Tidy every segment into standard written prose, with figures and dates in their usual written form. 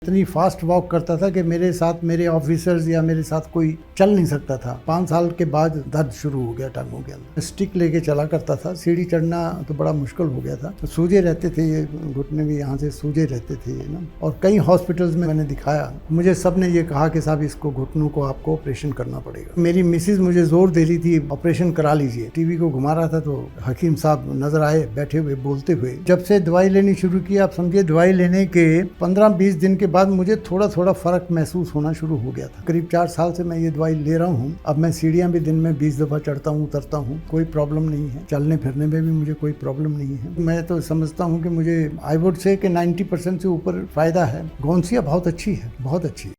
इतनी fast walk करता था कि मेरे साथ मेरे ऑफिसर्स या मेरे साथ कोई चल नहीं सकता था। 5 साल के बाद दर्द शुरू हो गया टांगों के अंदर। स्टिक लेके चला करता था, सीढ़ी चढ़ना तो बड़ा मुश्किल हो गया था। तो सूजे रहते थे, ये घुटने भी यहाँ से सूजे रहते थे ये ना। और कई हॉस्पिटल्स में मैंने दिखाया, मुझे सब ने ये कहा कि साहब इसको घुटनों को आपको ऑपरेशन करना पड़ेगा। मेरी मिसेज मुझे जोर दे रही थी ऑपरेशन करा लीजिए। टीवी को घुमा रहा था तो हकीम साहब नजर आए बैठे हुए बोलते हुए। जब से दवाई लेनी शुरू की, आप समझिए दवाई लेने के 15-20 दिन के बाद मुझे थोड़ा थोड़ा फर्क महसूस होना शुरू हो गया था। करीब 4 साल से मैं ये दवाई ले रहा हूँ। अब मैं सीढ़ियाँ भी दिन में 20 दफ़ा चढ़ता हूँ, उतरता हूँ, कोई प्रॉब्लम नहीं है। चलने फिरने में भी मुझे कोई प्रॉब्लम नहीं है। मैं तो समझता हूँ कि मुझे आई वुड से कि 90% से ऊपर फ़ायदा है। गोंसिया बहुत अच्छी है, बहुत अच्छी।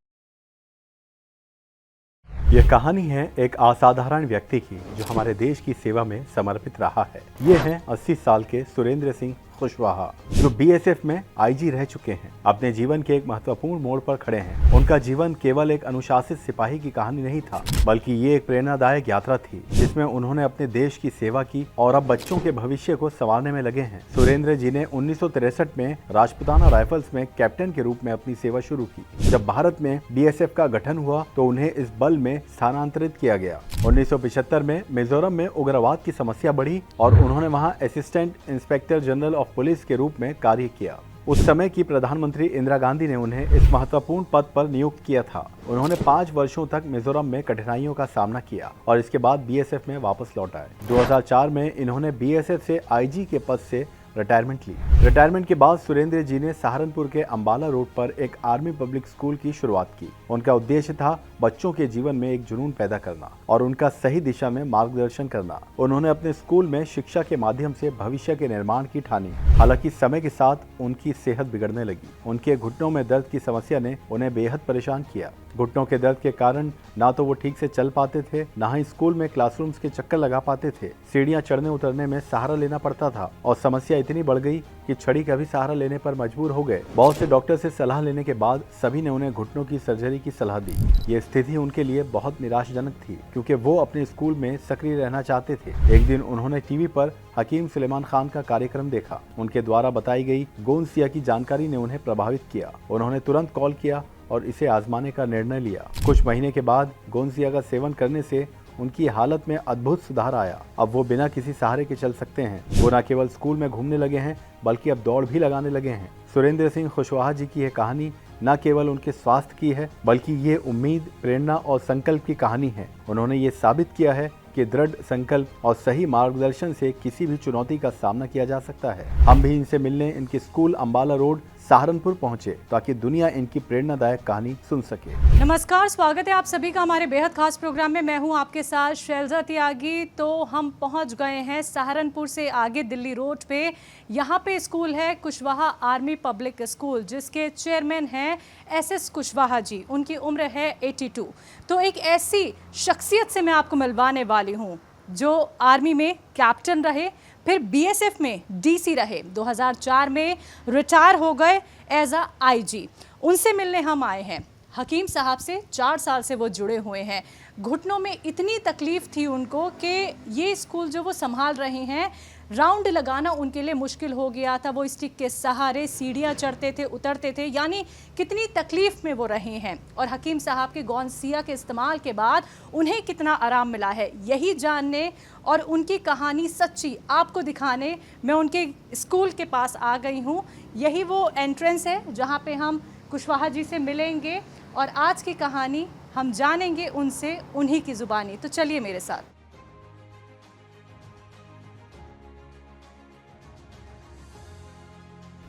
यह कहानी है एक असाधारण व्यक्ति की जो हमारे देश की सेवा में समर्पित रहा है। ये हैं 80 साल के सुरेंद्र सिंह कुशवाहा, जो बीएसएफ में आईजी रह चुके हैं। अपने जीवन के एक महत्वपूर्ण मोड़ पर खड़े हैं। उनका जीवन केवल एक अनुशासित सिपाही की कहानी नहीं था, बल्कि ये एक प्रेरणादायक यात्रा थी जिसमें उन्होंने अपने देश की सेवा की और अब बच्चों के भविष्य को संवारने में लगे हैं। सुरेंद्र जी ने 1963 में राजपुताना राइफल्स में कैप्टन के रूप में अपनी सेवा शुरू की। जब भारत में बीएसएफ का गठन हुआ तो उन्हें इस बल में स्थानांतरित किया गया। 1975 में मिजोरम में उग्रवाद की समस्या बढ़ी और उन्होंने वहां assistant inspector general of police के रूप में कार्य किया। उस समय की प्रधानमंत्री इंदिरा गांधी ने उन्हें इस महत्वपूर्ण पद पर नियुक्त किया था। उन्होंने 5 वर्षों तक मिजोरम में कठिनाइयों का सामना किया और इसके बाद बीएसएफ में वापस लौट आए। 2004 में इन्होंने बीएसएफ से आईजी के पद से रिटायरमेंट ली। रिटायरमेंट के बाद सुरेंद्र जी ने सहारनपुर के अंबाला रोड पर एक आर्मी पब्लिक स्कूल की शुरुआत की। उनका उद्देश्य था बच्चों के जीवन में एक जुनून पैदा करना और उनका सही दिशा में मार्गदर्शन करना। उन्होंने अपने स्कूल में शिक्षा के माध्यम से भविष्य के निर्माण की ठानी। हालांकि समय के साथ उनकी सेहत बिगड़ने लगी। उनके घुटनों में दर्द की समस्या ने उन्हें बेहद परेशान किया। घुटनों के दर्द के कारण ना तो वो ठीक से चल पाते थे, ना ही स्कूल में क्लासरूम्स के चक्कर लगा पाते थे। सीढ़ियां चढ़ने उतरने में सहारा लेना पड़ता था और समस्या इतनी बढ़ गई कि छड़ी का भी सहारा लेने पर मजबूर हो गए। बहुत से डॉक्टर से सलाह लेने के बाद सभी ने उन्हें घुटनों की सर्जरी की सलाह दी। ये स्थिति उनके लिए बहुत निराशाजनक थी क्योंकि वो अपने स्कूल में सक्रिय रहना चाहते थे। एक दिन उन्होंने टीवी पर हकीम सुलेमान खान का कार्यक्रम देखा। उनके द्वारा बताई गई गोंसिया की जानकारी ने उन्हें प्रभावित किया। उन्होंने तुरंत कॉल किया और इसे आजमाने का निर्णय लिया। कुछ महीने के बाद गोंसिया का सेवन करने से उनकी हालत में अद्भुत सुधार आया। अब वो बिना किसी सहारे के चल सकते हैं। वो न केवल स्कूल में घूमने लगे हैं बल्कि अब दौड़ भी लगाने लगे हैं। सुरेंद्र सिंह कुशवाहा जी की यह कहानी न केवल उनके स्वास्थ्य की है बल्कि ये उम्मीद, प्रेरणा और संकल्प की कहानी है। उन्होंने ये साबित किया है कि दृढ़ संकल्प और सही मार्गदर्शन से किसी भी चुनौती का सामना किया जा सकता है। हम भी इनसे मिलने इनके स्कूल अंबाला रोड सहारनपुर पहुंचे ताकि दुनिया इनकी प्रेरणादायक कहानी सुन सके। नमस्कार, स्वागत है आप सभी का हमारे बेहद खास प्रोग्राम में। मैं हूं आपके साथ शैलजा त्यागी। तो हम पहुंच गए हैं सहारनपुर से आगे दिल्ली रोड पे। यहां पे स्कूल है कुशवाहा आर्मी पब्लिक स्कूल, जिसके चेयरमैन हैं एसएस कुशवाहा जी। उनकी उम्र है 82। तो एक ऐसी शख्सियत से मैं आपको मिलवाने वाली हूँ जो आर्मी में कैप्टन रहे, फिर बीएसएफ में डीसी रहे, 2004 में रिटायर हो गए एज अ आईजी। उनसे मिलने हम आए हैं। हकीम साहब से 4 साल से वो जुड़े हुए हैं। घुटनों में इतनी तकलीफ थी उनको कि ये स्कूल जो वो संभाल रहे हैं, राउंड लगाना उनके लिए मुश्किल हो गया था। वो स्टिक के सहारे सीढ़ियाँ चढ़ते थे, उतरते थे, यानी कितनी तकलीफ में वो रहे हैं। और हकीम साहब के गोंसिया के इस्तेमाल के बाद उन्हें कितना आराम मिला है, यही जानने और उनकी कहानी सच्ची आपको दिखाने मैं उनके स्कूल के पास आ गई हूँ। यही वो एंट्रेंस है जहाँ पे हम कुशवाहा जी से मिलेंगे और आज की कहानी हम जानेंगे उनसे, उन्हीं की जुबानी। तो चलिए मेरे साथ।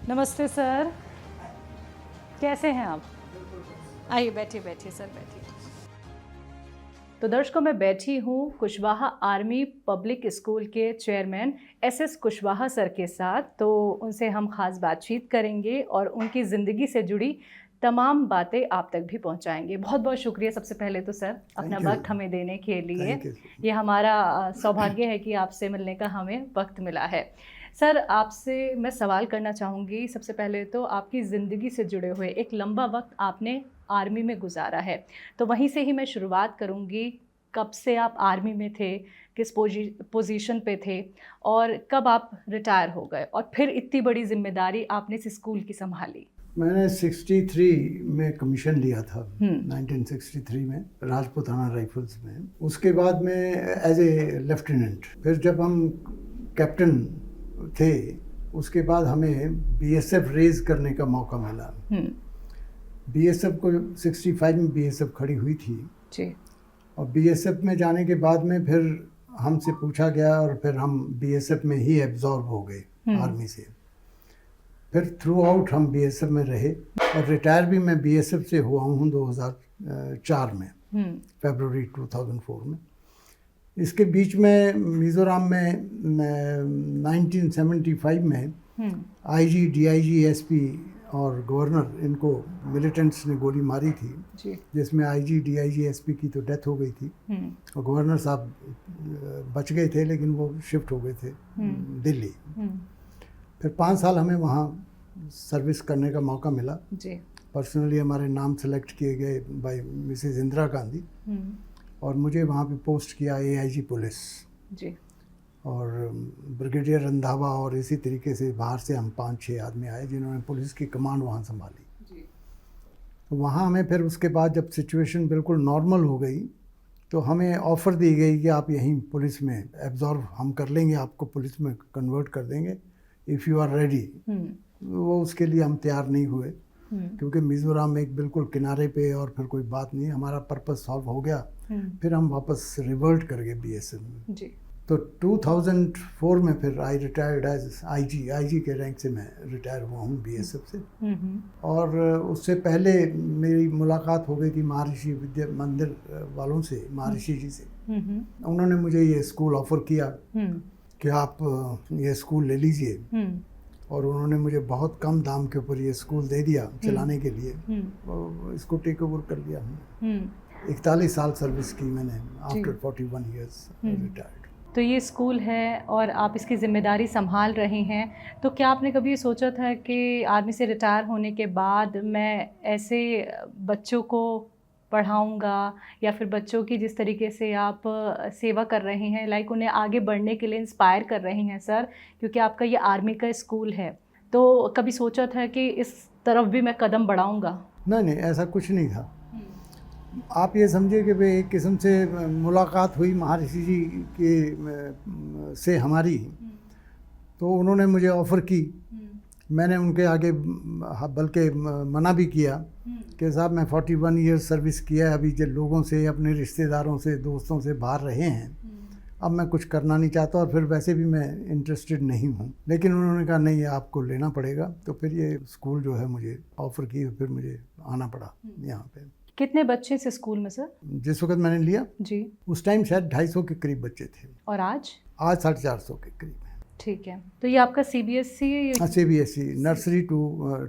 नमस्ते सर, कैसे हैं आप? आइए बैठिए बैठिए सर, बैठिए। तो दर्शकों, मैं बैठी हूँ कुशवाहा आर्मी पब्लिक स्कूल के चेयरमैन एसएस कुशवाहा सर के साथ। तो उनसे हम खास बातचीत करेंगे और उनकी ज़िंदगी से जुड़ी तमाम बातें आप तक भी पहुंचाएंगे। बहुत बहुत शुक्रिया सबसे पहले तो सर, अपना वक्त हमें देने के लिए। ये हमारा सौभाग्य है कि आपसे मिलने का हमें वक्त मिला है। सर, आपसे मैं सवाल करना चाहूँगी। सबसे पहले तो आपकी ज़िंदगी से जुड़े हुए एक लंबा वक्त आपने आर्मी में गुजारा है, तो वहीं से ही मैं शुरुआत करूँगी। कब से आप आर्मी में थे, किस पोजीशन पे थे और कब आप रिटायर हो गए और फिर इतनी बड़ी जिम्मेदारी आपने इस स्कूल की संभाली? मैंने 63 में कमीशन लिया था, 1963 में राजपूताना राइफल्स में। उसके बाद में एज ए लेफ्टिनेंट, फिर जब हम कैप्टन थे उसके बाद हमें बीएसएफ रेज करने का मौका मिला। बीएसएफ को 65 में बीएसएफ खड़ी हुई थी जी। और बीएसएफ में जाने के बाद में फिर हमसे पूछा गया और फिर हम बीएसएफ में ही एब्जॉर्ब हो गए आर्मी से। फिर थ्रू आउट हम बीएसएफ में रहे और रिटायर भी मैं बीएसएफ से हुआ हूँ 2004 में, फरवरी 2004 में। इसके बीच में मिज़ोरम में 1975 में आईजी, डीआईजी, एसपी और गवर्नर, इनको मिलिटेंट्स ने गोली मारी थी जी। जिसमें आईजी, डीआईजी, एसपी की तो डेथ हो गई थी और गवर्नर साहब बच गए थे लेकिन वो शिफ्ट हो गए थे दिल्ली। फिर 5 साल हमें वहाँ सर्विस करने का मौका मिला जी। पर्सनली हमारे नाम सेलेक्ट किए गए बाय मिसेस इंदिरा गांधी और मुझे वहाँ पे पोस्ट किया एआईजी पुलिस जी। और ब्रिगेडियर रंधावा और इसी तरीके से बाहर से हम 5-6 आदमी आए जिन्होंने पुलिस की कमांड वहाँ संभाली। तो वहाँ हमें फिर उसके बाद जब सिचुएशन बिल्कुल नॉर्मल हो गई तो हमें ऑफ़र दी गई कि आप यहीं पुलिस में एब्जॉर्व हम कर लेंगे, आपको पुलिस में कन्वर्ट कर देंगे इफ़ यू आर रेडी। वो उसके लिए हम तैयार नहीं हुए क्योंकि मिज़ोरम एक बिल्कुल किनारे पे और फिर कोई बात नहीं, हमारा पर्पस सॉल्व हो गया। फिर हम वापस रिवर्ट कर गए बीएसएफ में जी। तो 2004 में फिर आई रिटायर्ड एज आईजी के रैंक से मैं रिटायर हुआ हूँ बीएसएफ से। और उससे पहले मेरी मुलाकात हो गई थी महर्षि विद्या मंदिर वालों से, महर्षि जी से। उन्होंने मुझे ये स्कूल ऑफ़र किया कि आप ये स्कूल ले लीजिए और उन्होंने मुझे बहुत कम दाम के ऊपर ये स्कूल दे दिया चलाने के लिए और इसको टेक ओवर कर लिया हमने। 41 साल सर्विस की मैंने आफ्टर 41 इयर्स रिटायर्ड। तो ये स्कूल है और आप इसकी ज़िम्मेदारी संभाल रहे हैं, तो क्या आपने कभी सोचा था कि आर्मी से रिटायर होने के बाद मैं ऐसे बच्चों को पढ़ाऊंगा या फिर बच्चों की जिस तरीके से आप सेवा कर रहे हैं, लाइक उन्हें आगे बढ़ने के लिए इंस्पायर कर रहे हैं सर, क्योंकि आपका ये आर्मी का स्कूल है, तो कभी सोचा था कि इस तरफ भी मैं कदम बढ़ाऊंगा? नहीं, ऐसा कुछ नहीं था। आप ये समझिए कि भाई एक किस्म से मुलाकात हुई महर्षि जी के से हमारी, तो उन्होंने मुझे ऑफ़र की। मैंने उनके आगे बल्कि मना भी किया कि साहब मैं 41 ईयर्स सर्विस किया है, अभी जो लोगों से, अपने रिश्तेदारों से, दोस्तों से बाहर रहे हैं, अब मैं कुछ करना नहीं चाहता और फिर वैसे भी मैं इंटरेस्टेड नहीं हूँ। लेकिन उन्होंने कहा नहीं, ये आपको लेना पड़ेगा। तो फिर ये स्कूल जो है मुझे ऑफ़र की, फिर मुझे आना पड़ा यहाँ पे। कितने बच्चे इस स्कूल में सर? जिस वक्त मैंने लिया जी, उस टाइम शायद 250 के करीब बच्चे थे। और आज? आज 450 के करीब है। ठीक है, तो ये आपका CBSE? CBSE nursery to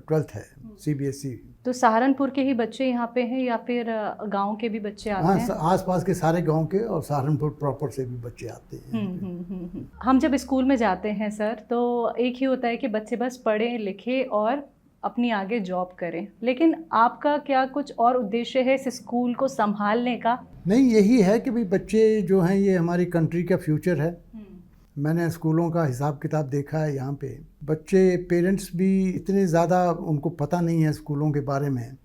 12th है सीबीएसई। तो सहारनपुर के ही बच्चे यहाँ पे हैं या फिर गांव के भी बच्चे आते हैं? हाँ, आसपास के सारे गांव के और सहारनपुर प्रॉपर से भी बच्चे आते हैं। हम जब स्कूल में जाते हैं सर तो एक ही होता है कि बच्चे बस पढ़ें लिखें और अपनी आगे जॉब करें, लेकिन आपका क्या कुछ और उद्देश्य है इस स्कूल को संभालने का? नहीं, यही है कि भाई बच्चे जो हैं ये हमारी कंट्री का फ्यूचर है। मैंने स्कूलों का हिसाब किताब देखा है, यहाँ पे बच्चे, पेरेंट्स भी इतने ज़्यादा उनको पता नहीं है स्कूलों के बारे में।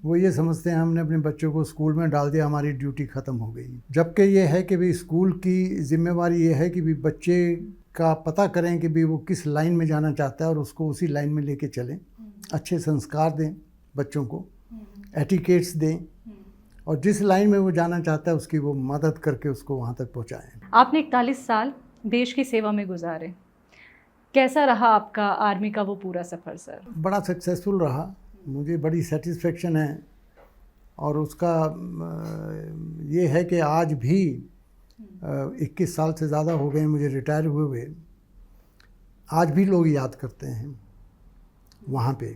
वो ये समझते हैं हमने अपने बच्चों को स्कूल में डाल दिया, हमारी ड्यूटी ख़त्म हो गई। जबकि ये है कि भाई स्कूल की जिम्मेवारी ये है कि भाई बच्चे का पता करें कि भाई वो किस लाइन में जाना चाहता है और उसको उसी लाइन में लेके चलें। अच्छे संस्कार दें बच्चों को, एटिकेट्स दें और जिस लाइन में वो जाना चाहता है उसकी वो मदद करके उसको वहाँ तक पहुँचाएँ। आपने 41 साल देश की सेवा में गुजारे, कैसा रहा आपका आर्मी का वो पूरा सफ़र सर? बड़ा सक्सेसफुल रहा, मुझे बड़ी सेटिस्फेक्शन है। और उसका ये है कि आज भी 21 साल से ज़्यादा हो गए मुझे रिटायर हुए, आज भी लोग याद करते हैं वहाँ पे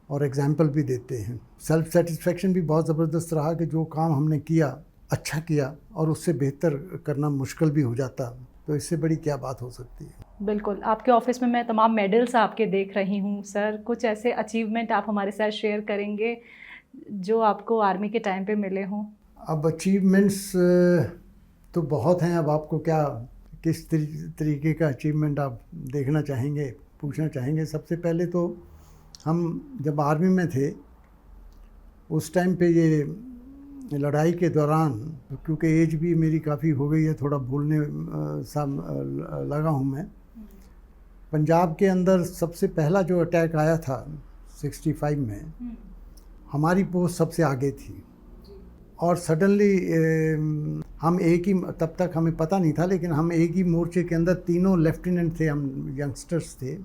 और एग्जाम्पल भी देते हैं। सेल्फ सेटिस्फेक्शन भी बहुत ज़बरदस्त रहा कि जो काम हमने किया अच्छा किया और उससे बेहतर करना मुश्किल भी हो जाता, तो इससे बड़ी क्या बात हो सकती है। बिल्कुल, आपके ऑफिस में मैं तमाम मेडल्स आपके देख रही हूँ सर, कुछ ऐसे अचीवमेंट आप हमारे साथ शेयर करेंगे जो आपको आर्मी के टाइम पे मिले हों? अब अचीवमेंट्स तो बहुत हैं, अब आपको क्या किस तरीके का अचीवमेंट आप देखना चाहेंगे, पूछना चाहेंगे। सबसे पहले तो हम जब आर्मी में थे उस टाइम पे ये लड़ाई के दौरान, क्योंकि एज भी मेरी काफ़ी हो गई है, थोड़ा भूलने लगा हूँ मैं। पंजाब के अंदर सबसे पहला जो अटैक आया था 65 में, हमारी पोस्ट सबसे आगे थी और सडनली हम एक ही, तब तक हमें पता नहीं था, लेकिन हम एक ही मोर्चे के अंदर तीनों लेफ्टिनेंट थे, हम यंगस्टर्स थे,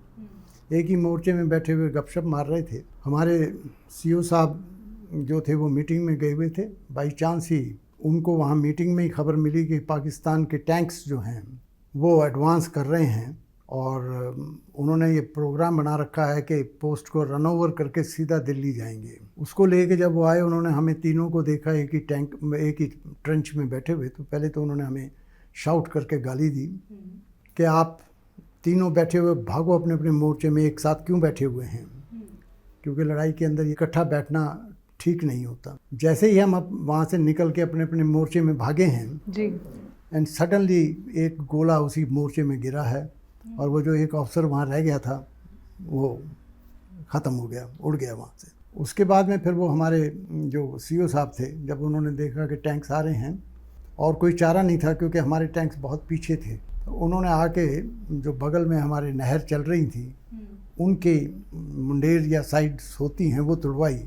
एक ही मोर्चे में बैठे हुए गपशप मार रहे थे। हमारे सीओ साहब जो थे वो मीटिंग में गए हुए थे। बाई चांस ही उनको वहाँ मीटिंग में ही खबर मिली कि पाकिस्तान के टैंक्स जो हैं वो एडवांस कर रहे हैं और उन्होंने ये प्रोग्राम बना रखा है कि पोस्ट को रन ओवर करके सीधा दिल्ली जाएंगे। उसको लेके जब वो आए, उन्होंने हमें तीनों को देखा एक ही टैंक में, एक ही ट्रेंच में बैठे हुए। तो पहले तो उन्होंने हमें शाउट करके गाली दी कि आप तीनों बैठे हुए भागो अपने अपने मोर्चे में, एक साथ क्यों बैठे हुए हैं, क्योंकि लड़ाई के अंदर इकट्ठा बैठना ठीक नहीं होता। जैसे ही हम अब वहाँ से निकल के अपने अपने मोर्चे में भागे हैं जी, एंड सडनली एक गोला उसी मोर्चे में गिरा है और वो जो एक ऑफिसर वहाँ रह गया था वो ख़त्म हो गया, उड़ गया वहाँ से। उसके बाद में फिर वो हमारे जो सीओ साहब थे, जब उन्होंने देखा कि टैंक्स आ रहे हैं और कोई चारा नहीं था क्योंकि हमारे टैंक्स बहुत पीछे थे, तो उन्होंने आके जो बगल में हमारे नहर चल रही थी उनके मुंडेर या साइड्स होती हैं वो तुड़वाई,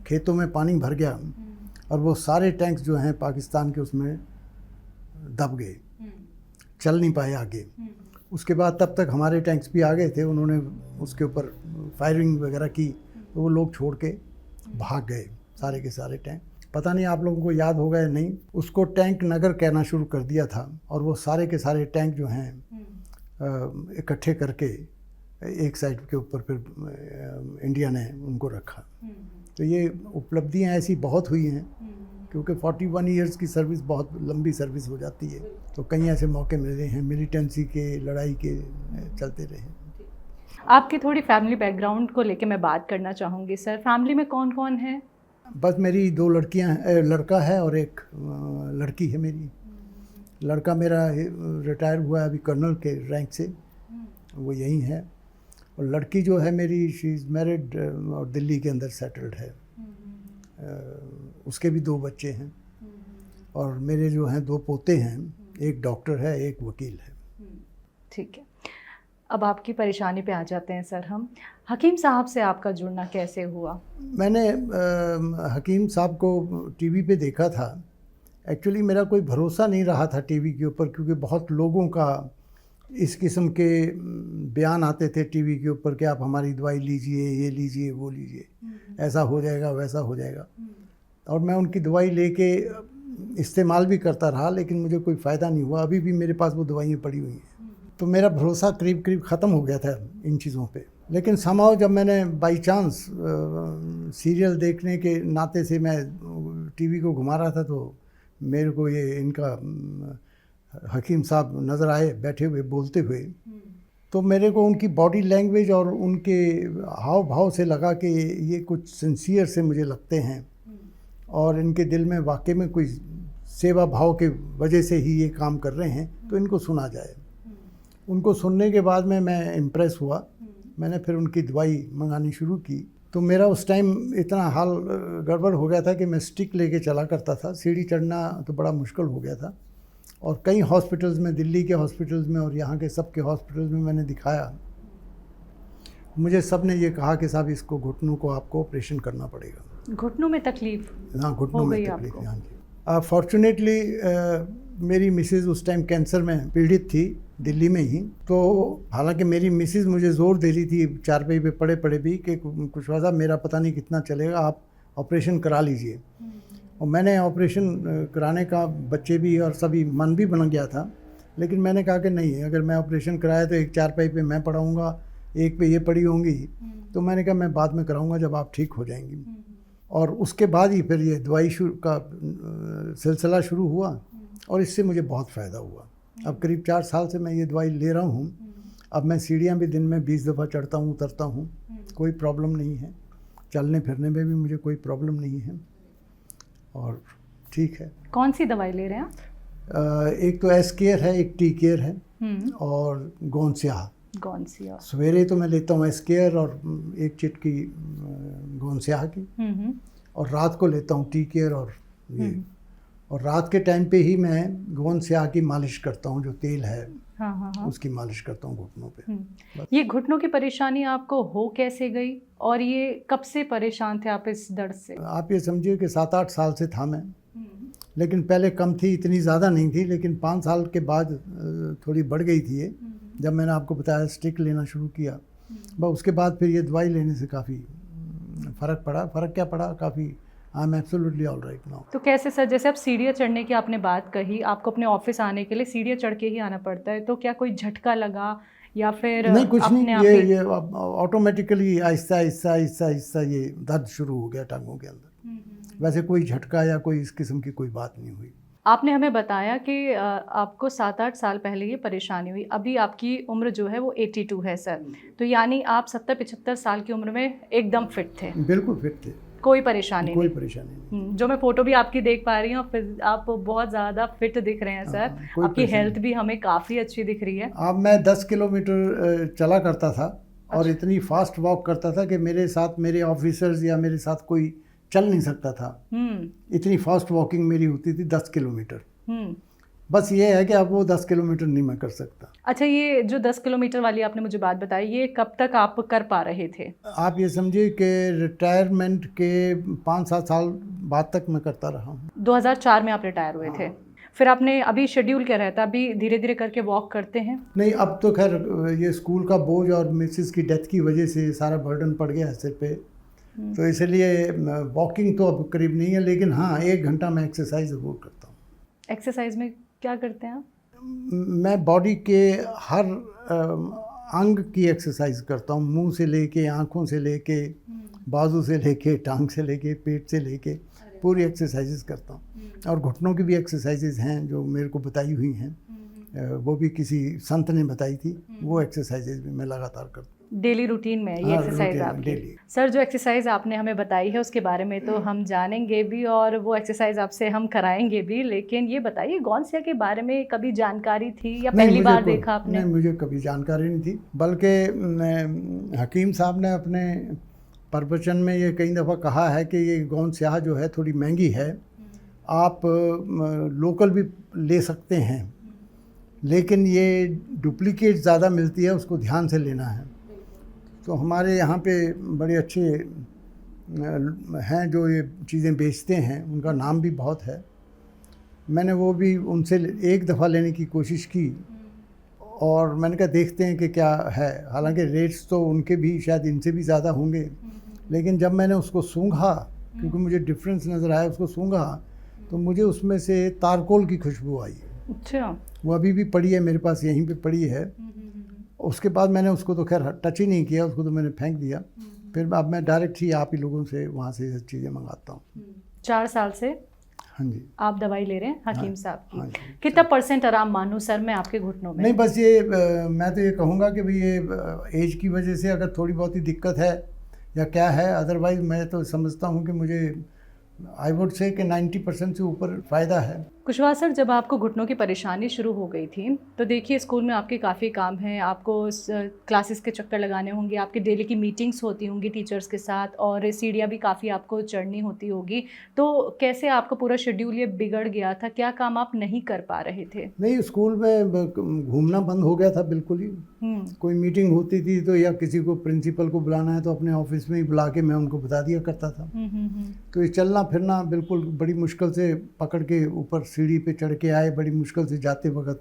खेतों में पानी भर गया और वो सारे टैंक्स जो हैं पाकिस्तान के उसमें दब गए, चल नहीं पाए आगे। उसके बाद तब तक हमारे टैंक्स भी आ गए थे, उन्होंने उसके ऊपर फायरिंग वगैरह की तो वो लोग छोड़ के भाग गए सारे के सारे टैंक। पता नहीं आप लोगों को याद होगा या नहीं, उसको टैंक नगर कहना शुरू कर दिया था और वो सारे के सारे टैंक जो हैं इकट्ठे करके एक साइड के ऊपर फिर इंडिया ने उनको रखा। तो ये उपलब्धियां ऐसी बहुत हुई हैं क्योंकि 41 इयर्स की सर्विस बहुत लंबी सर्विस हो जाती है, तो कई ऐसे मौके मिल रहे हैं मिलिटेंसी के, लड़ाई के चलते रहे। आपकी थोड़ी फैमिली बैकग्राउंड को लेके मैं बात करना चाहूँगी सर। फैमिली में कौन कौन है? बस मेरी 2 लड़कियां, लड़का है और एक लड़की है मेरी। लड़का मेरा रिटायर हुआ है अभी कर्नल के रैंक से, वो यहीं है, और लड़की जो है मेरी शी इज़ मैरिड और दिल्ली के अंदर सेटल्ड है। उसके भी 2 बच्चे हैं और मेरे जो हैं 2 पोते हैं, एक डॉक्टर है, एक वकील है। ठीक है, अब आपकी परेशानी पे आ जाते हैं सर हम। हकीम साहब से आपका जुड़ना कैसे हुआ? मैंने हकीम साहब को टीवी पे देखा था। एक्चुअली मेरा कोई भरोसा नहीं रहा था टीवी के ऊपर, क्योंकि बहुत लोगों का इस किस्म के बयान आते थे टीवी के ऊपर कि आप हमारी दवाई लीजिए, ये लीजिए, वो लीजिए, ऐसा हो जाएगा, वैसा हो जाएगा। और मैं उनकी दवाई लेके इस्तेमाल भी करता रहा, लेकिन मुझे कोई फ़ायदा नहीं हुआ। अभी भी मेरे पास वो दवाइयाँ पड़ी हुई हैं। तो मेरा भरोसा करीब करीब ख़त्म हो गया था इन चीज़ों पे। लेकिन समाओ जब मैंने बाई चांस सीरियल देखने के नाते से मैं टीवी को घुमा रहा था, तो मेरे को ये इनका हकीम साहब नज़र आए बैठे हुए बोलते हुए। तो मेरे को उनकी बॉडी लैंग्वेज और उनके हाव भाव से लगा कि ये कुछ सिंसियर से मुझे लगते हैं और इनके दिल में वाकई में कोई सेवा भाव के वजह से ही ये काम कर रहे हैं, तो इनको सुना जाए। उनको सुनने के बाद में मैं इम्प्रेस हुआ। मैंने फिर उनकी दवाई मंगानी शुरू की। तो मेरा उस टाइम इतना हाल गड़बड़ हो गया था कि मैं स्टिक लेके चला करता था, सीढ़ी चढ़ना तो बड़ा मुश्किल हो गया था। और कई हॉस्पिटल्स में, दिल्ली के हॉस्पिटल्स में और यहाँ के सब के हॉस्पिटल्स में मैंने दिखाया। मुझे सब ने ये कहा कि साहब इसको घुटनों को आपको ऑपरेशन करना पड़ेगा। घुटनों में तकलीफ? हाँ, घुटनों में तकलीफ। हाँ जी। फॉर्चुनेटली मेरी मिसेज़ उस टाइम कैंसर में पीड़ित थी दिल्ली में ही। तो हालांकि मेरी मिसेज़ मुझे ज़ोर दे रही थी चारपाई पे पड़े पड़े भी कि कुशवाहा साहब मेरा पता नहीं कितना चलेगा, आप ऑपरेशन करा लीजिए। और मैंने ऑपरेशन कराने का बच्चे भी और सभी मन भी बन गया था, लेकिन मैंने कहा कि नहीं, अगर मैं ऑपरेशन कराया तो एक चारपाई पे मैं पढ़ाऊँगा, एक पे ये पड़ी होंगी। तो मैंने कहा मैं बाद में कराऊँगा जब आप ठीक हो जाएंगी। और उसके बाद ही फिर ये दवाई का सिलसिला शुरू हुआ और इससे मुझे बहुत फ़ायदा हुआ। अब करीब 4 साल से मैं ये दवाई ले रहा हूँ। अब मैं सीढ़ियाँ भी दिन में 20 दफ़ा चढ़ता हूँ, उतरता हूँ, कोई प्रॉब्लम नहीं है। चलने फिरने में भी मुझे कोई प्रॉब्लम नहीं है और ठीक है। कौन सी दवाई ले रहे हैं आप? एक तो एस केयर है, एक टी केयर है और गोनसिया गौनसिया। सवेरे तो मैं लेता हूँ एस्केयर और एक चिटकी गोंसिया की, और रात को लेता हूँ टी केयर और ये। और रात के टाइम पे ही मैं गोंसिया की मालिश करता हूँ, जो तेल है हाँ। उसकी मालिश करता हूँ घुटनों पे। ये घुटनों की परेशानी आपको हो कैसे गई और ये कब से परेशान थे आप इस दर्द से? आप ये समझिए कि 7-8 साल से था मैं, लेकिन पहले कम थी, इतनी ज़्यादा नहीं थी, लेकिन 5 साल के बाद थोड़ी बढ़ गई थी ये। जब मैंने आपको बताया स्टिक लेना शुरू किया, बस उसके बाद फिर ये दवाई लेने से काफ़ी फ़र्क पड़ा। फ़र्क क्या पड़ा, काफ़ी I am absolutely all right now. तो कैसे सर, जैसे आप सीढ़ियाँ चढ़ने की आपने बात कही, आपको अपने ऑफिस आने के लिए सीढ़ियाँ चढ़ के ही आना पड़ता है, तो क्या कोई झटका लगा या फिर नहीं, कुछ अपने नहीं, आप ये ही? ये ऑटोमेटिकली आहिस्ता आहिस्ता आहिस्ता आहिस्ता ये दर्द शुरू हो गया टांगों के अंदर। वैसे कोई झटका या कोई इस किस्म की कोई बात नहीं हुई। आपने हमें बताया कि आपको 7-8 साल पहले ये परेशानी हुई। अभी आपकी उम्र जो है वो 82 है सर, तो यानी आप 70-75 साल की उम्र में एकदम फिट थे, बिल्कुल फिट थे, कोई परेशानी कोई नहीं। परेशानी नहीं। जो मैं फोटो भी आपकी देख पा रही हूँ, फिर आप बहुत ज़्यादा फिट दिख रहे हैं सर। कोई आपकी परेशानी हेल्थ भी हमें काफ़ी अच्छी दिख रही है। अब मैं 10 किलोमीटर चला करता था और इतनी फास्ट वॉक करता था कि मेरे साथ मेरे ऑफिसर्स या मेरे साथ कोई चल नहीं सकता था। इतनी फास्ट वॉकिंग मेरी होती थी 10 किलोमीटर। बस ये है कि अब वो 10 किलोमीटर नहीं मैं कर सकता। अच्छा, ये जो 10 किलोमीटर वाली आपने मुझे बात बताई, ये कब तक आप कर पा रहे थे? आप ये समझिए कि रिटायरमेंट के 5-7 साल बाद तक मैं करता रहा हूँ। 2004 में आप रिटायर हुए थे, फिर आपने अभी शेड्यूल क्या रहता है? अभी धीरे धीरे करके वॉक करते हैं? नहीं, अब तो खैर ये स्कूल का बोझ और मिसेस की डेथ की वजह से सारा बर्डन पड़ गया है सिर पे, तो इसलिए वॉकिंग तो अब करीब नहीं है, लेकिन हाँ 1 घंटा मैं एक्सरसाइज ज़रूर करता हूँ। एक्सरसाइज में क्या करते हैं आप? मैं बॉडी के हर अंग की एक्सरसाइज करता हूँ, मुंह से लेके, आँखों से लेके, बाजू से लेके, टांग से लेके, पेट से लेके, पूरी एक्सरसाइजेज करता हूँ। और घुटनों की भी एक्सरसाइजेज हैं जो मेरे को बताई हुई हैं, वो भी किसी संत ने बताई थी, वो एक्सरसाइजेज भी मैं लगातार करता हूँ। डेली रूटीन में ये हाँ, एक्सरसाइज रूटीन में, आपकी? डेली। सर, जो एक्सरसाइज आपने हमें बताई है उसके बारे में तो हम जानेंगे भी और वो एक्सरसाइज आपसे हम कराएंगे भी, लेकिन ये बताइए गौनसिया के बारे में कभी जानकारी थी या पहली बार देखा आपने? नहीं, मुझे कभी जानकारी नहीं थी, बल्कि हकीम साहब ने अपने प्रवचन में ये कई दफ़ा कहा है कि ये गौनसिया जो है थोड़ी महंगी है, आप लोकल भी ले सकते हैं, लेकिन ये डुप्लीकेट ज़्यादा मिलती है, उसको ध्यान से लेना है। तो हमारे यहाँ पे बड़े अच्छे हैं जो ये चीज़ें बेचते हैं, उनका नाम भी बहुत है। मैंने वो भी उनसे एक दफ़ा लेने की कोशिश की और मैंने कहा देखते हैं कि क्या है। हालांकि रेट्स तो उनके भी शायद इनसे भी ज़्यादा होंगे, लेकिन जब मैंने उसको सूंघा, क्योंकि मुझे डिफरेंस नज़र आया, उसको सूंघा तो मुझे उसमें से तारकोल की खुशबू आई। अच्छा। वो अभी भी पड़ी है मेरे पास, यहीं पे पड़ी है। उसके बाद मैंने उसको तो खैर टच ही नहीं किया, उसको तो मैंने फेंक दिया। फिर अब मैं डायरेक्ट ही आप ही लोगों से वहाँ से ये चीज़ें मंगाता हूँ। 4 साल से हाँ जी, आप दवाई ले रहे हैं हकीम साहब की? हाँ जी। कितना % आराम मानूं सर मैं आपके घुटनों में? नहीं, बस ये मैं तो ये कहूँगा कि भाई ये एज की वजह से अगर थोड़ी बहुत ही दिक्कत है या क्या है, अदरवाइज़ मैं तो समझता हूँ कि मुझे आई वुड से कि 90% से ऊपर फ़ायदा है। कुशवाहा सर, जब आपको घुटनों की परेशानी शुरू हो गई थी तो देखिए स्कूल में आपके काफ़ी काम हैं, आपको क्लासेस के चक्कर लगाने होंगे, आपकी डेली की मीटिंग्स होती होंगी टीचर्स के साथ, और सीढ़ियाँ भी काफ़ी आपको चढ़नी होती होगी, तो कैसे आपका पूरा शेड्यूल ये बिगड़ गया था? क्या काम आप नहीं कर पा रहे थे? नहीं, स्कूल में घूमना बंद हो गया था बिल्कुल ही। कोई मीटिंग होती थी तो या किसी को प्रिंसिपल को बुलाना है तो अपने ऑफिस में ही बुला के मैं उनको बता दिया करता था। तो ये चलना फिरना बिल्कुल बड़ी मुश्किल से पकड़ के ऊपर सीढ़ी पे चढ़ के आए, बड़ी मुश्किल से जाते वक्त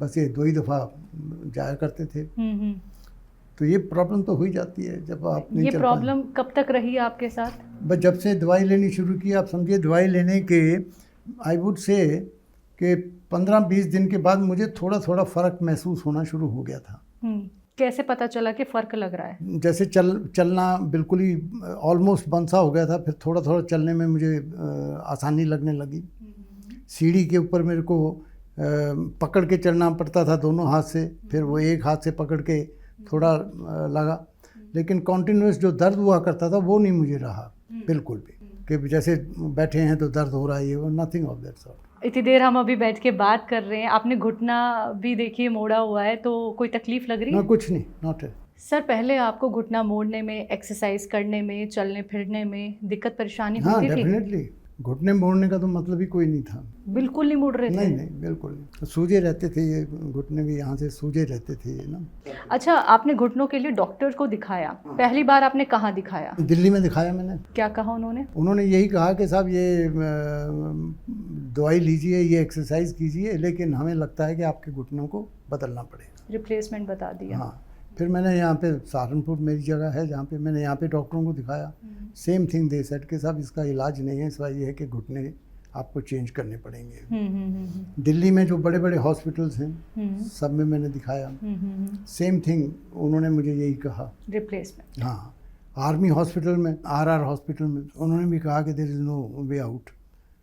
बस ये 2 ही दफ़ा जाया करते थे। तो ये प्रॉब्लम तो हो ही जाती है जब आप नहीं ये चल प्रॉब्लम कब तक रही आपके साथ? बस जब से दवाई लेनी शुरू की, आप समझिए दवाई लेने के आई वुड से कि 15-20 दिन के बाद मुझे थोड़ा थोड़ा फ़र्क महसूस होना शुरू हो गया था। कैसे पता चला कि फ़र्क लग रहा है? जैसे चलना बिल्कुल ही ऑलमोस्ट बंद सा हो गया था, फिर थोड़ा थोड़ा चलने में मुझे आसानी लगने लगी। सीढ़ी के ऊपर मेरे को पकड़ के चढ़ना पड़ता था दोनों हाथ से, फिर वो एक हाथ से पकड़ के थोड़ा लगा, लेकिन कॉन्टिन्यूस जो दर्द हुआ करता था वो नहीं मुझे रहा बिल्कुल भी, कि जैसे बैठे हैं तो दर्द हो रहा है, ये नथिंग ऑफ दैट सॉर्ट। इतनी देर हम अभी बैठ के बात कर रहे हैं, आपने घुटना भी देखिए मोड़ा हुआ है, तो कोई तकलीफ लग रही ना है? कुछ नहीं, नॉट है। सर पहले आपको घुटना मोड़ने में, एक्सरसाइज करने में, चलने फिरने में दिक्कत परेशानी हाँ होती थी? डेफिनेटली, घुटने मोड़ने का तो मतलब ही कोई नहीं था। बिल्कुल नहीं मुड़ रहे थे? नहीं नहीं, बिल्कुल नहीं। सूजे रहते थे ये घुटने भी, यहाँ से सूजे रहते थे ये ना। अच्छा, आपने घुटनों के लिए डॉक्टर को दिखाया, पहली बार आपने कहाँ दिखाया? दिल्ली में दिखाया मैंने। क्या कहा उन्होंने? उन्होंने यही कहा कि साहब ये दवाई लीजिए, ये एक्सरसाइज कीजिए, लेकिन हमें लगता है कि आपके घुटनों को बदलना पड़ेगा। रिप्लेसमेंट बता दिया? हाँ। फिर मैंने यहाँ पे सहारनपुर मेरी जगह है जहाँ पे मैंने यहाँ पे डॉक्टरों को दिखाया। सेम थिंग दे सेड के साहब इसका इलाज नहीं है, सिवाय ये है कि घुटने आपको चेंज करने पड़ेंगे। दिल्ली में जो बड़े बड़े हॉस्पिटल्स हैं सब में मैंने दिखाया, सेम थिंग उन्होंने मुझे यही कहा, रिप्लेसमेंट। हाँ। आर्मी हॉस्पिटल में, आरआर हॉस्पिटल में उन्होंने भी कहा कि there is no way out,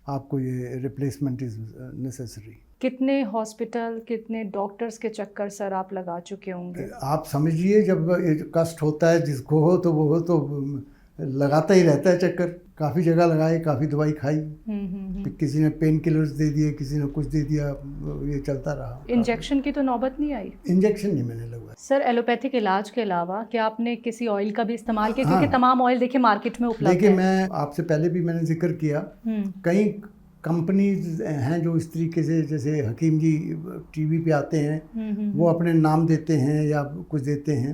आपको ये रिप्लेसमेंट इज़ नेसेसरी। कितने हॉस्पिटल, कितने डॉक्टर्स के चक्कर सर आप लगा चुके होंगे? आप समझिए जब कष्ट होता है जिसको हो तो वो तो लगाता ही रहता है चक्कर। काफ़ी जगह लगाए, काफ़ी दवाई खाई, किसी ने पेन किलर्स दे दिए, किसी ने कुछ दे दिया, ये चलता रहा। इंजेक्शन की तो नौबत नहीं आई? इंजेक्शन नहीं मैंने लगवाया। सर एलोपैथिक इलाज के अलावा क्या आपने किसी ऑयल का भी इस्तेमाल किया? हाँ। क्योंकि तमाम ऑयल देखिए मार्केट में उपलब्ध देखिए है। मैं आपसे पहले भी मैंने जिक्र किया, कई कंपनीज हैं जो इस तरीके से, जैसे हकीम जी टीवी पे आते हैं, वो अपने नाम देते हैं या कुछ देते हैं।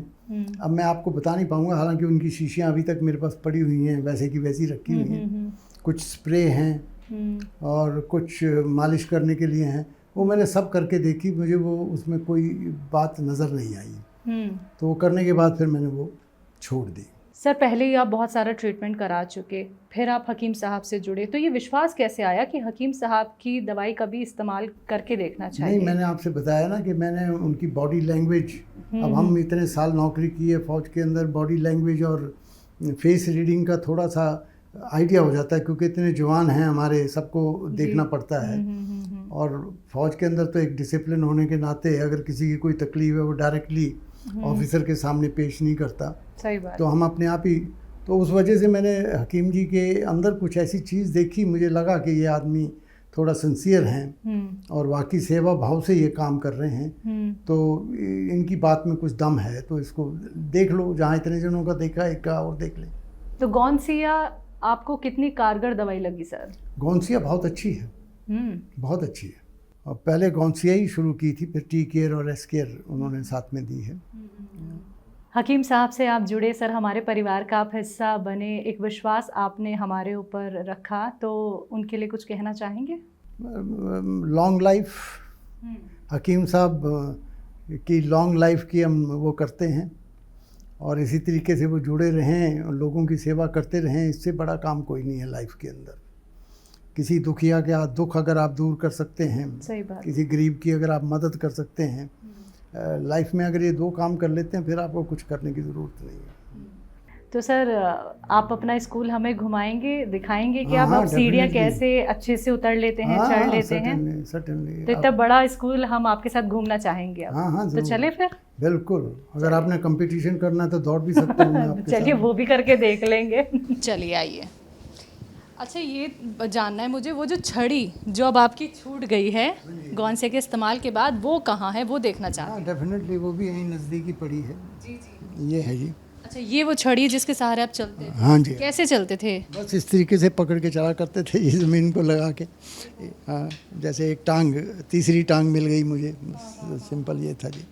अब मैं आपको बता नहीं पाऊंगा, हालांकि उनकी शीशियाँ अभी तक मेरे पास पड़ी हुई हैं, वैसे की वैसी रखी हुई हैं। कुछ स्प्रे हैं और कुछ मालिश करने के लिए हैं, वो मैंने सब करके देखी, मुझे वो उसमें कोई बात नज़र नहीं आई। तो वो करने के बाद फिर मैंने वो छोड़ दी। सर पहले ही आप बहुत सारा ट्रीटमेंट करा चुके, फिर आप हकीम साहब से जुड़े, तो ये विश्वास कैसे आया कि हकीम साहब की दवाई का भी इस्तेमाल करके देखना चाहिए? नहीं, मैंने आपसे बताया ना कि मैंने उनकी बॉडी लैंग्वेज, अब हम इतने साल नौकरी की है फौज के अंदर, बॉडी लैंग्वेज और फेस रीडिंग का थोड़ा सा आइडिया हो जाता है, क्योंकि इतने जवान हैं हमारे, सबको देखना पड़ता है। और फौज के अंदर तो एक डिसिप्लिन होने के नाते अगर किसी की कोई तकलीफ है वो डायरेक्टली ऑफिसर के सामने पेश नहीं करता। सही बात। तो हम अपने आप ही, तो उस वजह से मैंने हकीम जी के अंदर कुछ ऐसी चीज़ देखी, मुझे लगा कि ये आदमी थोड़ा सिंसियर हैं और वाकई सेवा भाव से ये काम कर रहे हैं, तो इनकी बात में कुछ दम है, तो इसको देख लो, जहाँ इतने जनों का देखा एक का और देख ले। तो गौनसिया आपको कितनी कारगर दवाई लगी सर? गौनसिया बहुत अच्छी है, बहुत अच्छी है। और पहले गौनसिया ही शुरू की थी, फिर टी केयर और एस केयर उन्होंने साथ में दी है। हकीम साहब से आप जुड़े सर, हमारे परिवार का आप हिस्सा बने, एक विश्वास आपने हमारे ऊपर रखा, तो उनके लिए कुछ कहना चाहेंगे? लॉन्ग लाइफ, हकीम साहब की लॉन्ग लाइफ की हम वो करते हैं, और इसी तरीके से वो जुड़े रहें, लोगों की सेवा करते रहें, इससे बड़ा काम कोई नहीं है लाइफ के अंदर। किसी दुखिया का दुख अगर आप दूर कर सकते हैं, सही बात। किसी गरीब की अगर आप मदद कर सकते हैं, लाइफ में अगर ये दो काम कर लेते हैं, फिर आपको कुछ करने की ज़रूरत नहीं है। तो सर आप अपना स्कूल हमें घुमाएंगे, दिखाएंगे कि हाँ, आप सीढ़ियाँ definitely। कैसे अच्छे से उतर लेते हैं, चढ़ लेते हैं? सर्टेनली। तो इतना बड़ा स्कूल हम आपके साथ घूमना चाहेंगे अब। हाँ, तो चले फिर? बिल्कुल, अगर आपने कंपटीशन करना है तो दौड़ भी सकते हैं आपके चलिए साथ। वो भी करके देख लेंगे। चलिए आइए। अच्छा, ये जानना है मुझे, वो जो छड़ी जो अब आपकी छूट गई है गौनसे के इस्तेमाल के बाद, वो कहाँ है, वो देखना चाहते हैं। हाँ डेफिनेटली, वो भी यहीं नज़दीकी पड़ी है। जी जी। ये है जी। अच्छा, ये वो छड़ी जिसके सहारे आप चलते थे? हाँ जी। कैसे चलते थे? बस इस तरीके से पकड़ के चला करते थे, ये ज़मीन को लगा के। हाँ, जैसे एक टांग, तीसरी टांग मिल गई मुझे, सिंपल ये था जी।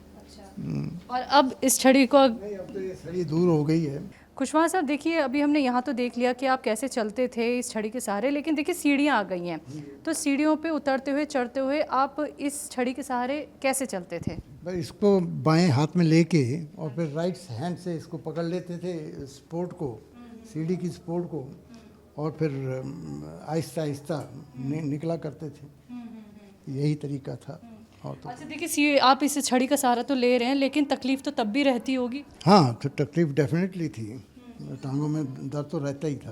और अब इस छड़ी को, अब तो ये छड़ी दूर हो गई है। खुशवाहा साहब देखिए, अभी हमने यहाँ तो देख लिया कि आप कैसे चलते थे इस छड़ी के सहारे, लेकिन देखिए सीढ़ियाँ आ गई हैं, तो सीढ़ियों पे उतरते हुए, चढ़ते हुए आप इस छड़ी के सहारे कैसे चलते थे? बस इसको बाएं हाथ में लेके और फिर राइट हैंड से इसको पकड़ लेते थे, सपोर्ट को, सीढ़ी की सपोर्ट को, और फिर आहिस्ता आहिस्ता निकला करते थे। यही तरीका था। और तो अच्छा देखिए, आप इस छड़ी का सहारा तो ले रहे हैं, लेकिन तकलीफ तो तब भी रहती होगी। हाँ, तो तकलीफ डेफिनेटली थी, टांगों में दर्द तो रहता ही था।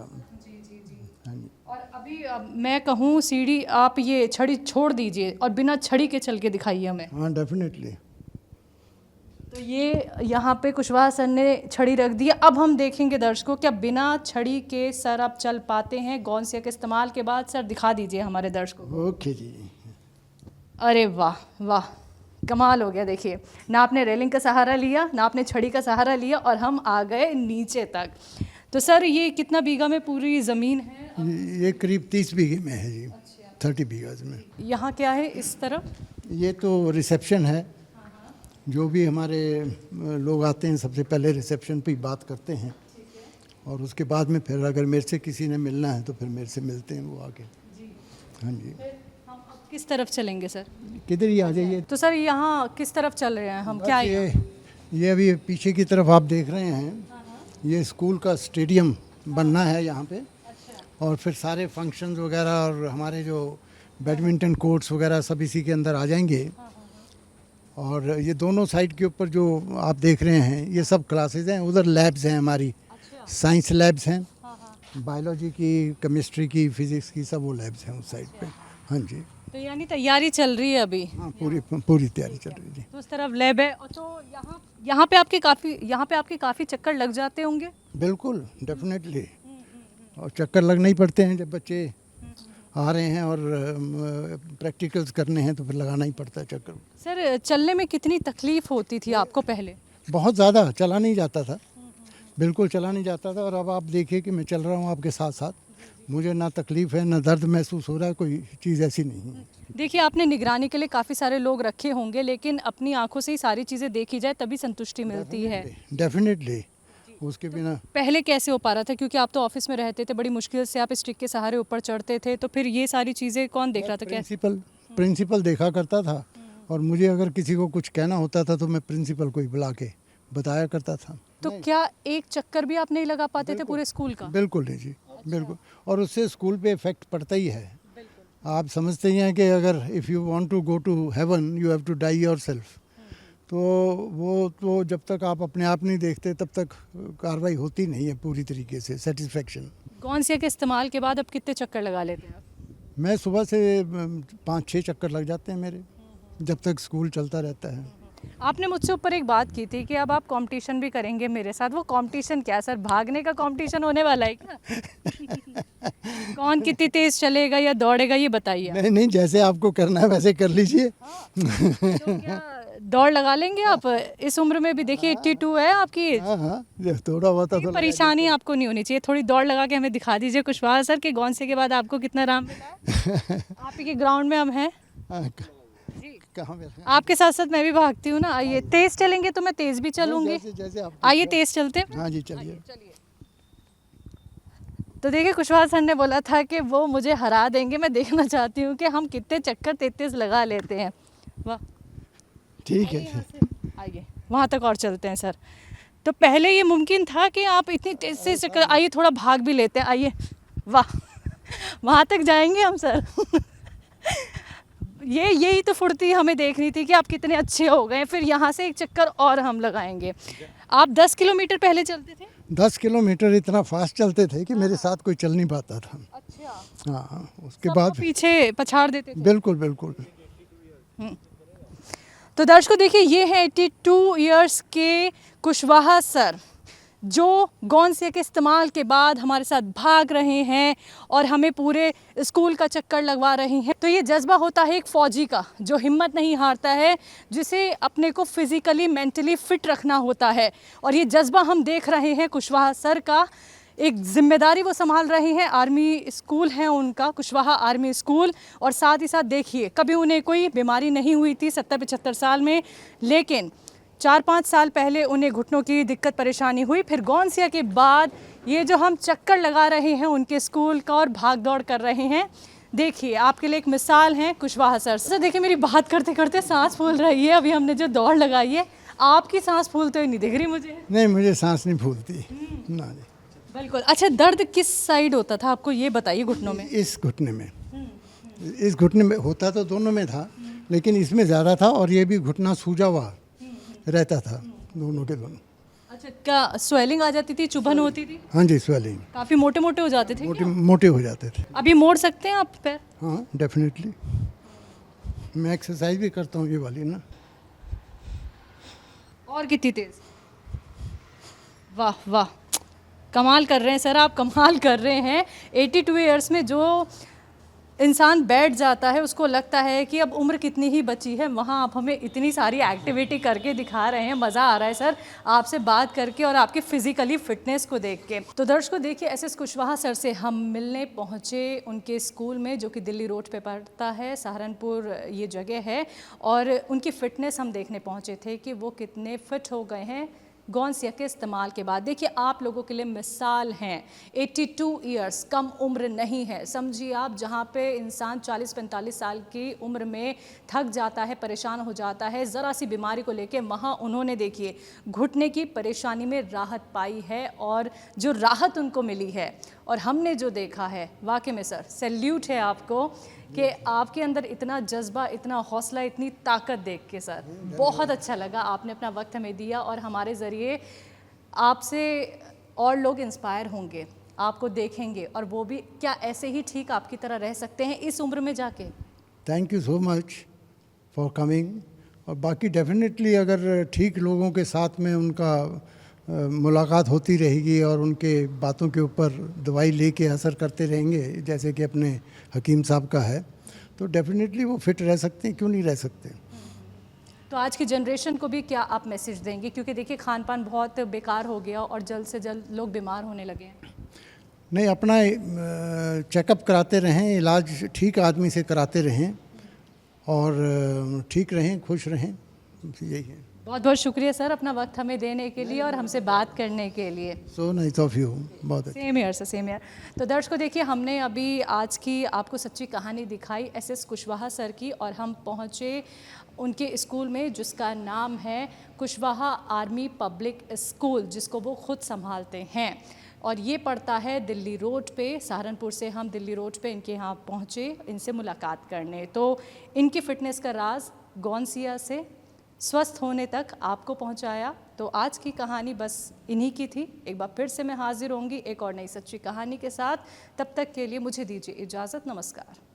हाँ जी। और अभी मैं कहूँ सीढ़ी, आप ये छड़ी छोड़ दीजिए और बिना छड़ी के चल के दिखाइए हमें। हाँ डेफिनेटली। तो ये यहाँ पे कुशवाहा सर ने छड़ी रख दी है। अब हम देखेंगे दर्शकों, क्या बिना छड़ी के सर आप चल पाते हैं गौनसिया के इस्तेमाल के बाद? सर दिखा दीजिए हमारे दर्शकों को। ओके जी। अरे वाह वाह, कमाल हो गया। देखिए, ना आपने रेलिंग का सहारा लिया, ना आपने छड़ी का सहारा लिया, और हम आ गए नीचे तक। तो सर ये कितना बीघा में पूरी ज़मीन है? ये करीब 30 बीघे में है जी। 30 बीघाज में। यहाँ क्या है इस तरफ? ये तो रिसेप्शन है। जो भी हमारे लोग आते हैं सबसे पहले रिसेप्शन पे ही बात करते हैं, और उसके बाद में फिर अगर मेरे से किसी ने मिलना है तो फिर मेरे से मिलते हैं वो आके। हाँ जी। हम अब किस तरफ चलेंगे सर? किधर ही आ जाइए। तो सर यहाँ किस तरफ चल रहे हैं हम? क्या ये अभी पीछे की तरफ आप देख रहे हैं, ये स्कूल का स्टेडियम बनना है यहाँ पे। और फिर सारे फंक्शंस वगैरह और हमारे जो बैडमिंटन कोर्ट्स वगैरह सब इसी के अंदर आ जाएंगे। और ये दोनों साइड के ऊपर जो आप देख रहे हैं ये सब क्लासेज हैं। उधर लैब्स हैं हमारी, साइंस लैब्स हैं, बायोलॉजी की, केमिस्ट्री की, फिजिक्स की, सब वो लैब्स हैं उस साइड पे। हाँ जी। तो यानी तैयारी चल रही है अभी? हाँ, पूरी तैयारी चल रही है जी। तो उस तरफ लैब है। और तो यहाँ पे आपके काफ़ी चक्कर लग जाते होंगे? बिल्कुल, डेफिनेटली। और चक्कर लगने ही पड़ते हैं जब बच्चे आ रहे हैं और प्रैक्टिकल्स करने हैं तो फिर लगाना ही पड़ता है चक्कर। सर चलने में कितनी तकलीफ होती थी आपको पहले? बहुत ज़्यादा, चला नहीं जाता था, बिल्कुल चला नहीं जाता था। और अब आप देखिए कि मैं चल रहा हूँ आपके साथ साथ, मुझे ना तकलीफ़ है ना दर्द महसूस हो रहा है, कोई चीज़ ऐसी नहीं है। देखिए, आपने निगरानी के लिए काफ़ी सारे लोग रखे होंगे, लेकिन अपनी आंखों से ही सारी चीज़ें देखी जाए तभी संतुष्टि मिलती है। डेफिनेटली, उसके बिना। पहले कैसे हो पा रहा था? क्योंकि आप तो ऑफिस में रहते थे, बड़ी मुश्किल से आप स्टिक के सहारे ऊपर चढ़ते थे, तो फिर ये सारी चीज़ें कौन देख रहा था? कैसे? प्रिंसिपल देखा करता था, और मुझे अगर किसी को कुछ कहना होता था तो मैं प्रिंसिपल को ही बुला के बताया करता था। तो क्या एक चक्कर भी आप नहीं लगा पाते थे पूरे स्कूल का? बिल्कुल नहीं जी, बिल्कुल। और उससे स्कूल पे इफेक्ट पड़ता ही है। आप समझते ही हैं कि अगर if you want to go to heaven you have to die yourself. तो वो तो जब तक आप अपने आप नहीं देखते तब तक कार्रवाई होती नहीं है पूरी तरीके से, सेटिस्फेक्शन। गौनसिया के इस्तेमाल के बाद अब कितने चक्कर लगा लेते हैं आप? मैं सुबह से 5-6 चक्कर लग जाते हैं मेरे, जब तक स्कूल चलता रहता है। आपने मुझसे ऊपर एक बात की थी कि अब आप कंपटीशन भी करेंगे मेरे साथ। वो कंपटीशन क्या सर? भागने का कंपटीशन होने वाला है क्या? कौन कितनी तेज चलेगा या दौड़ेगा, ये बताइए। नहीं नहीं, जैसे आपको करना है वैसे कर लीजिए। तो क्या दौड़ लगा लेंगे आप? इस उम्र में भी देखिए 82 है आपकी एज। हाँ, थोड़ा बहुत तो परेशानी आपको नहीं होनी चाहिए। थोड़ी दौड़ लगा के हमें दिखा दीजिए कुशवाहा सर कि गौनसे के बाद आपको कितना आराम मिला है। आप ही के ग्राउंड में हम हैं। आपके साथ साथ मैं भी भागती हूँ ना। आइए, तेज चलेंगे तो मैं तेज भी चलूंगी। आइए तेज चलते हैं। हाँ जी, चलिए। तो देखिए, कुशवाहा सर ने बोला था कि वो मुझे हरा देंगे। मैं देखना चाहती हूँ कि हम कितने चक्कर 33 लगा लेते हैं। वाह, ठीक है। आइए वहाँ तक और चलते हैं सर। तो पहले ये मुमकिन था कि आप इतनी तेज से चक्कर। आइए थोड़ा भाग भी लेते हैं। आइए, वाह, वहाँ तक जाएंगे हम सर। यही तो फुर्ती हमें देखनी थी कि आप कितने अच्छे हो गए। फिर यहाँ से एक चक्कर और हम लगाएंगे। आप 10 किलोमीटर पहले चलते थे? 10 किलोमीटर इतना फास्ट चलते थे कि मेरे साथ कोई चल नहीं पाता था। अच्छा। हाँ, उसके बाद पीछे पछाड़ देते थे? बिल्कुल बिल्कुल। तो दर्शकों देखिए, ये है 82 इयर्स के कुशवाहा सर, जो गौनसिया के इस्तेमाल के बाद हमारे साथ भाग रहे हैं और हमें पूरे स्कूल का चक्कर लगवा रही हैं। तो ये जज्बा होता है एक फ़ौजी का, जो हिम्मत नहीं हारता है, जिसे अपने को फिज़िकली मेंटली फ़िट रखना होता है। और ये जज्बा हम देख रहे हैं कुशवाहा सर का। एक जिम्मेदारी वो संभाल रहे हैं। आर्मी स्कूल है उनका, कुशवाहा आर्मी स्कूल। और साथ ही साथ देखिए, कभी उन्हें कोई बीमारी नहीं हुई थी 70-75 साल में, लेकिन 4-5 साल पहले उन्हें घुटनों की दिक्कत परेशानी हुई। फिर गौनसिया के बाद ये जो हम चक्कर लगा रहे हैं उनके स्कूल का और भाग दौड़ कर रहे हैं, देखिए आपके लिए एक मिसाल हैं कुशवाहा सर। सर देखिए, मेरी बात करते करते सांस फूल रही है। अभी हमने जो दौड़ लगाई है, आपकी सांस फूलते हुए नहीं दिख रही मुझे। नहीं, मुझे सांस नहीं फूलती ना जी। बिल्कुल। अच्छा, दर्द किस साइड होता था आपको, ये बताइए, घुटनों में? इस घुटने में। इस घुटने में होता तो दोनों में था, लेकिन इसमें ज़्यादा था। और ये भी घुटना सूजा हुआ रहता था, दोनों के दोनों। अच्छा, क्या स्वेलिंग आ जाती थी, चुभन होती थी? हाँ जी, स्वेलिंग। काफ़ी मोटे मोटे हो जाते थे क्या? मोटे हो जाते थे। अभी मोड़ सकते हैं आप पैर? हाँ, डेफिनेटली। मैं एक्सरसाइज भी करता हूँ ये वाली ना। और कितनी तेज? वाह वाह, कमाल कर रहे हैं सर आप, कमाल कर रहे हैं। 82 ईयर्स में जो इंसान बैठ जाता है, उसको लगता है कि अब उम्र कितनी ही बची है, वहाँ आप हमें इतनी सारी एक्टिविटी करके दिखा रहे हैं। मज़ा आ रहा है सर आपसे बात करके और आपके फिजिकली फिटनेस को देख के। तो दर्शकों देखिए, एसएस कुशवाहा सर से हम मिलने पहुँचे उनके स्कूल में, जो कि दिल्ली रोड पे पड़ता है, सहारनपुर ये जगह है, और उनकी फ़िटनेस हम देखने पहुँचे थे कि वो कितने फिट हो गए हैं गौनसिया के इस्तेमाल के बाद। देखिए आप लोगों के लिए मिसाल हैं। 82 इयर्स कम उम्र नहीं है, समझिए आप। जहाँ पे इंसान 40-45 साल की उम्र में थक जाता है, परेशान हो जाता है ज़रा सी बीमारी को लेके, वहाँ उन्होंने देखिए घुटने की परेशानी में राहत पाई है, और जो राहत उनको मिली है और हमने जो देखा है, वाकई में सर सैल्यूट है आपको कि आपके अंदर इतना जज्बा, इतना हौसला, इतनी ताकत देख के सर बहुत अच्छा लगा। आपने अपना वक्त हमें दिया और हमारे ज़रिए आपसे और लोग इंस्पायर होंगे, आपको देखेंगे, और वो भी क्या ऐसे ही ठीक आपकी तरह रह सकते हैं इस उम्र में जाके। Thank you so much for coming. और बाकी डेफिनेटली अगर ठीक लोगों के साथ में उनका मुलाकात होती रहेगी और उनके बातों के ऊपर दवाई लेके असर करते रहेंगे, जैसे कि अपने हकीम साहब का है, तो डेफिनेटली वो फिट रह सकते हैं, क्यों नहीं रह सकते। तो आज की जनरेशन को भी क्या आप मैसेज देंगे, क्योंकि देखिए खान पान बहुत बेकार हो गया और जल्द से जल्द लोग बीमार होने लगे हैं। नहीं, अपना चेकअप कराते रहें, इलाज ठीक आदमी से कराते रहें और ठीक रहें, खुश रहें, यही है। बहुत बहुत शुक्रिया सर अपना वक्त हमें देने के लिए और हमसे बात करने के लिए। सो नाइस ऑफ यू, बहुत अच्छा। Same year sir, same year. तो दर्शकों देखिए, हमने अभी आज की आपको सच्ची कहानी दिखाई एसएस कुशवाहा सर की, और हम पहुँचे उनके स्कूल में जिसका नाम है कुशवाहा आर्मी पब्लिक स्कूल, जिसको वो खुद संभालते हैं, और ये पड़ता है दिल्ली रोड पे। सहारनपुर से हम दिल्ली रोड पे इनके यहाँ पहुँचे इनसे मुलाकात करने। तो इनकी फ़िटनेस का राज गौनसिया से स्वस्थ होने तक आपको पहुंचाया। तो आज की कहानी बस इन्हीं की थी। एक बार फिर से मैं हाजिर होंगी एक और नई सच्ची कहानी के साथ। तब तक के लिए मुझे दीजिए इजाज़त। नमस्कार।